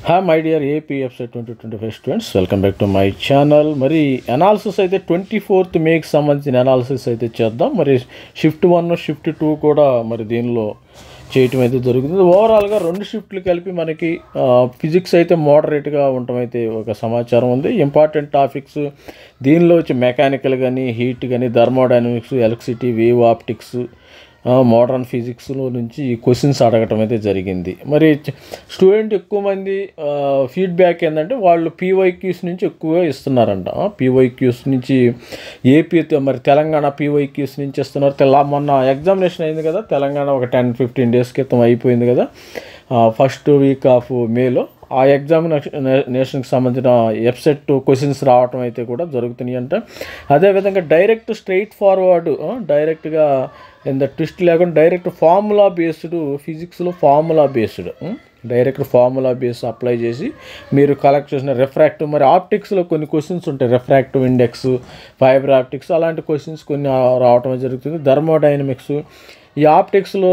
Hi my dear APFC 2025 students, welcome back to my channel. మరి analysis అయితే 24th మేకి సంబంధించిన analysis అయితే చేద్దాం. మరి షిఫ్ట్ 1 షిఫ్ట్ 2 కూడా మరి దీనిలో చేయటం అయితే జరుగుతుంది. ఓవరాల్గా రెండు షిఫ్ట్లు కలిపి మనకి ఫిజిక్స్ అయితే మోడరేట్గా ఉండటం అయితే ఒక సమాచారం ఉంది. ఇంపార్టెంట్ టాపిక్స్ దీనిలో వచ్చి మెకానికల్ కానీ, హీట్ కానీ, thermodynamics, electricity, wave optics, modern ఫిజిక్స్లో నుంచి ఈ క్వశ్చన్స్ అడగటం అయితే జరిగింది. మరి స్టూడెంట్ ఎక్కువ మంది ఫీడ్బ్యాక్ ఏంటంటే వాళ్ళు పీవైక్యూస్ నుంచి ఎక్కువగా ఇస్తున్నారంట. పీవైక్యూస్ నుంచి ఏపీ మరి తెలంగాణ పీవైక్యూస్ నుంచి ఇస్తున్నారు. మొన్న ఎగ్జామినేషన్ అయింది కదా, తెలంగాణ ఒక 10-15 డేస్ క్రితం అయిపోయింది కదా, ఫస్ట్ వీక్ ఆఫ్ మేలో. ఆ ఎగ్జామినేషన్కి సంబంధించిన ఎఫ్సెట్ క్వశ్చన్స్ రావటం అయితే కూడా జరుగుతున్నాయి అంట. అదేవిధంగా డైరెక్ట్ స్ట్రైట్ ఫార్వర్డ్, డైరెక్ట్గా ఎంత ట్విస్ట్ లేకుండా డైరెక్ట్ ఫార్ములా బేస్డ్ ఫిజిక్స్లో డైరెక్ట్ ఫార్ములా బేస్ అప్లై చేసి మీరు కలెక్ట్ చేసిన రిఫ్రాక్టివ్, మరి ఆప్టిక్స్లో కొన్ని క్వశ్చన్స్ ఉంటాయి, రిఫ్రాక్టివ్ ఇండెక్స్, ఫైబర్ ఆప్టిక్స్, అలాంటి క్వశ్చన్స్ కొన్ని రావటం జరుగుతుంది. థర్మోడైనమిక్స్, ఈ ఆప్టిక్స్లో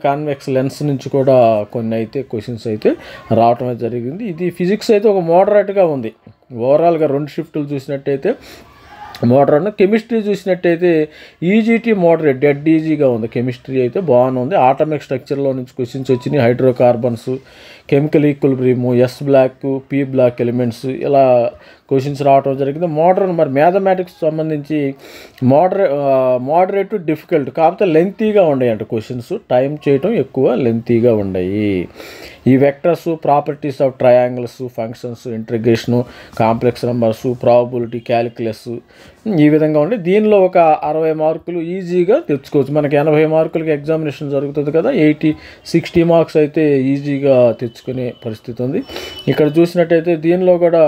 కాన్వెక్స్ లెన్స్ నుంచి కూడా కొన్ని అయితే క్వశ్చన్స్ అయితే రావటం జరిగింది. ఇది ఫిజిక్స్ అయితే ఒక మోడరేట్గా ఉంది. ఓవరాల్గా రెండు షిఫ్ట్లు చూసినట్టయితే మోడరేట్. కెమిస్ట్రీ చూసినట్టయితే ఈజీటీ మోడరేట్, డెడ్ ఈజీగా ఉంది. కెమిస్ట్రీ అయితే బాగానే ఉంది. ఆటమిక్ స్ట్రక్చర్లో నుంచి క్వశ్చన్స్ వచ్చినాయి. Hydrocarbons, chemical equilibrium, s block, p block elements, ఇలా క్వశ్చన్స్ రావడం జరిగింది. మరి మ్యాథమెటిక్స్ సంబంధించి మోడరేట్ డిఫికల్ట్, కాకపోతే లెంతీగా ఉన్నాయి అంట క్వశ్చన్స్, టైం చేయటం ఎక్కువ లెంతీగా ఉన్నాయి. ఈ vectors, properties of triangles, functions, integration, complex numbers, probability, calculus, ఈ విధంగా ఉండి దీనిలో ఒక 60 మార్కులు ఈజీగా తెచ్చుకోవచ్చు. మనకి 80 మార్కులకి ఎగ్జామినేషన్ జరుగుతుంది కదా, 60 మార్క్స్ అయితే ఈజీగా తెచ్చుకునే పరిస్థితి ఉంది. ఇక్కడ చూసినట్టయితే దీనిలో కూడా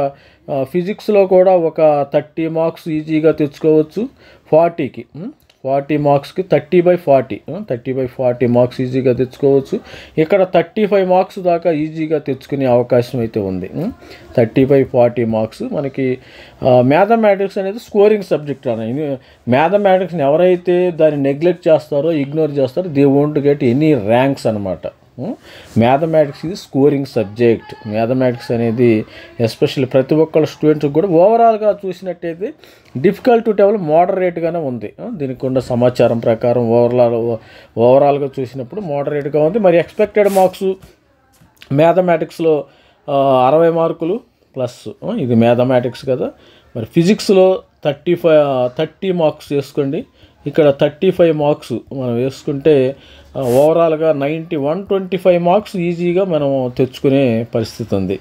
ఫిజిక్స్లో కూడా ఒక 30 మార్క్స్ ఈజీగా తెచ్చుకోవచ్చు. 40 మార్క్స్కి 30/40 మార్క్స్ ఈజీగా తెచ్చుకోవచ్చు. ఇక్కడ 35 మార్క్స్ దాకా ఈజీగా తెచ్చుకునే అవకాశం అయితే ఉంది. 30/40 మార్క్స్ మనకి. మ్యాథమెటిక్స్ అనేది స్కోరింగ్ సబ్జెక్ట్ అనేది. మ్యాథమెటిక్స్ని ఎవరైతే దాన్ని నెగ్లెక్ట్ చేస్తారో, ఇగ్నోర్ చేస్తారో, they won't get any ranks అనమాట. మ్యాథమెటిక్స్ ఇది స్కోరింగ్ సబ్జెక్ట్. మ్యాథమెటిక్స్ అనేది ఎస్పెషల్లీ ప్రతి ఒక్కళ్ళ స్టూడెంట్స్కి కూడా ఓవరాల్గా చూసినట్టయితే డిఫికల్టీ లెవెల్ మోడరేట్గానే ఉంది. దీనికి ఉన్న సమాచారం ప్రకారం ఓవరాల్గా చూసినప్పుడు మోడరేట్గా ఉంది. మరి ఎక్స్పెక్టెడ్ మార్క్స్ మ్యాథమెటిక్స్లో 60 మార్కులు ప్లస్, ఇది మ్యాథమెటిక్స్ కదా. మరి ఫిజిక్స్లో 30 మార్క్స్ వేసుకోండి. ఇక్కడ 35 మార్క్స్ మనం వేసుకుంటే ఓవరాల్గా 125 మార్క్స్ ఈజీగా మనం తెచ్చుకునే పరిస్థితి ఉంది.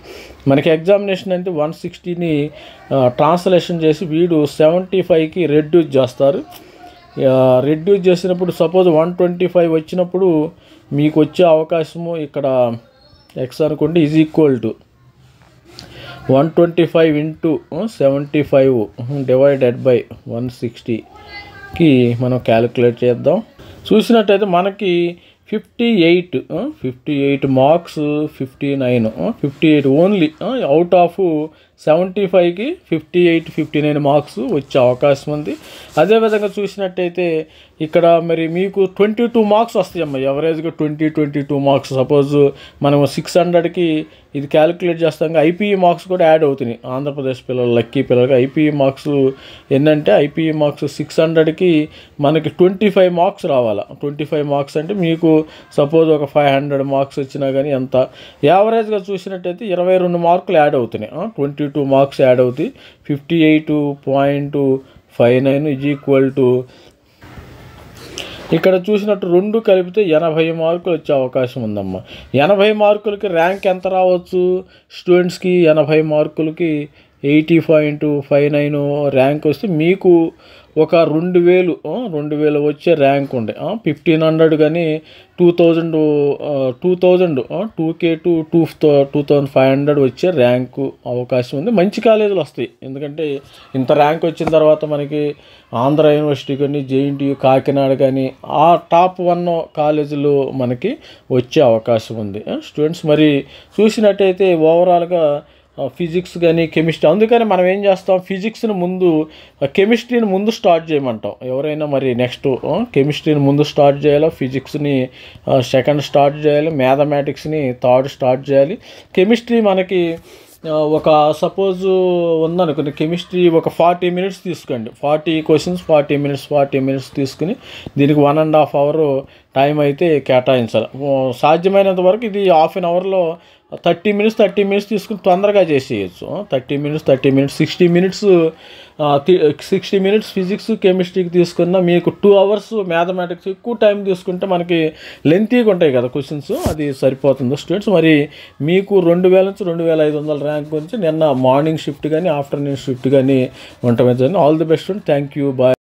మనకి ఎగ్జామినేషన్ అంటే 160ని ట్రాన్స్లేషన్ చేసి వీడు 75కి రెడ్యూస్ చేస్తారు. రెడ్యూస్ చేసినప్పుడు సపోజ్ 125 వచ్చినప్పుడు మీకు వచ్చే అవకాశము ఇక్కడ ఎక్స్ అనుకోండి is equal to 125 into 75 divided by 160కి మనం క్యాలిక్యులేట్ చేద్దాం. చూసినట్టయితే మనకి 58 మార్క్స్, 58 ఓన్లీ అవుట్ ఆఫ్ 75కి 59 మార్క్స్ వచ్చే అవకాశం ఉంది. అదేవిధంగా చూసినట్టయితే ఇక్కడ మరి మీకు 22 మార్క్స్ వస్తాయమ్మా, ఎవరేజ్గా 22 మార్క్స్. సపోజ్ మనం 600కి ఇది క్యాలిక్యులేట్ చేస్తాం, ఐపీఈ మార్క్స్ కూడా యాడ్ అవుతున్నాయి. ఆంధ్రప్రదేశ్ పిల్లలు, లక్కీ పిల్లలకి ఐపీఈ మార్క్స్ ఏంటంటే ఐపీఈ మార్క్స్ 600కి మనకి 25 మార్క్స్ రావాలా. 25 మార్క్స్ అంటే మీకు సపోజ్ ఒక 500 మార్క్స్ వచ్చినా కానీ ఎంత యావరేజ్గా చూసినట్టయితే 22 మార్కులు యాడ్ అవుతున్నాయి. 22 మార్క్స్ యాడ్ అవుతాయి. 58.59 ఈజ్ ఈక్వల్ టు ఇక్కడ చూసినట్టు రెండు కలిపితే 80 మార్కులు వచ్చే అవకాశం ఉందమ్మా. 80 మార్కులకి ర్యాంక్ ఎంత రావచ్చు స్టూడెంట్స్కి? 80 మార్కులకి 80.59 ర్యాంక్ వస్తే మీకు ఒక 2000 వచ్చే ర్యాంక్ ఉండే. 1500 కానీ 2000 2K to 2500 వచ్చే ర్యాంకు అవకాశం ఉంది. మంచి కాలేజీలు వస్తాయి, ఎందుకంటే ఇంత ర్యాంక్ వచ్చిన తర్వాత మనకి ఆంధ్ర యూనివర్సిటీ కానీ, జేఎన్టీయూ, కాకినాడ కానీ ఆ టాప్ 1 కాలేజీలు మనకి వచ్చే అవకాశం ఉంది స్టూడెంట్స్. మరి చూసినట్టయితే ఓవరాల్గా ఫిజిక్స్ కానీ కెమిస్ట్రీ. అందుకని మనం ఏం చేస్తాం, ఫిజిక్స్ని ముందు కెమిస్ట్రీని ముందు స్టార్ట్ చేయమంటాం. ఎవరైనా మరి నెక్స్ట్ కెమిస్ట్రీని ముందు స్టార్ట్ చేయాలి, ఫిజిక్స్ని సెకండ్ స్టార్ట్ చేయాలి, మ్యాథమెటిక్స్ని థర్డ్ స్టార్ట్ చేయాలి. కెమిస్ట్రీ మనకి ఒక సపోజ్ ఉందనుకోండి, కెమిస్ట్రీ ఒక 40 minutes తీసుకోండి, 40 questions 40 minutes తీసుకుని దీనికి 1.5 hour టైం అయితే కేటాయించాలి. సాధ్యమైనంత వరకు ఇది హాఫ్ అన్ అవర్లో 30 minutes తీసుకుని తొందరగా చేసేయచ్చు. 30 minutes 60 minutes ఫిజిక్స్ కెమిస్ట్రీకి తీసుకున్న మీకు 2 hours మ్యాథమెటిక్స్ ఎక్కువ టైం తీసుకుంటే మనకి లెంతీగా ఉంటాయి కదా క్వశ్చన్స్, అది సరిపోతుంది స్టూడెంట్స్. మరి మీకు 2000 నుంచి 2500 ర్యాంక్ గురించి నిన్న మార్నింగ్ షిఫ్ట్ కానీ ఆఫ్టర్నూన్ షిఫ్ట్ కానీ ఉండటం జరిగింది. All the best student, thank you, bye.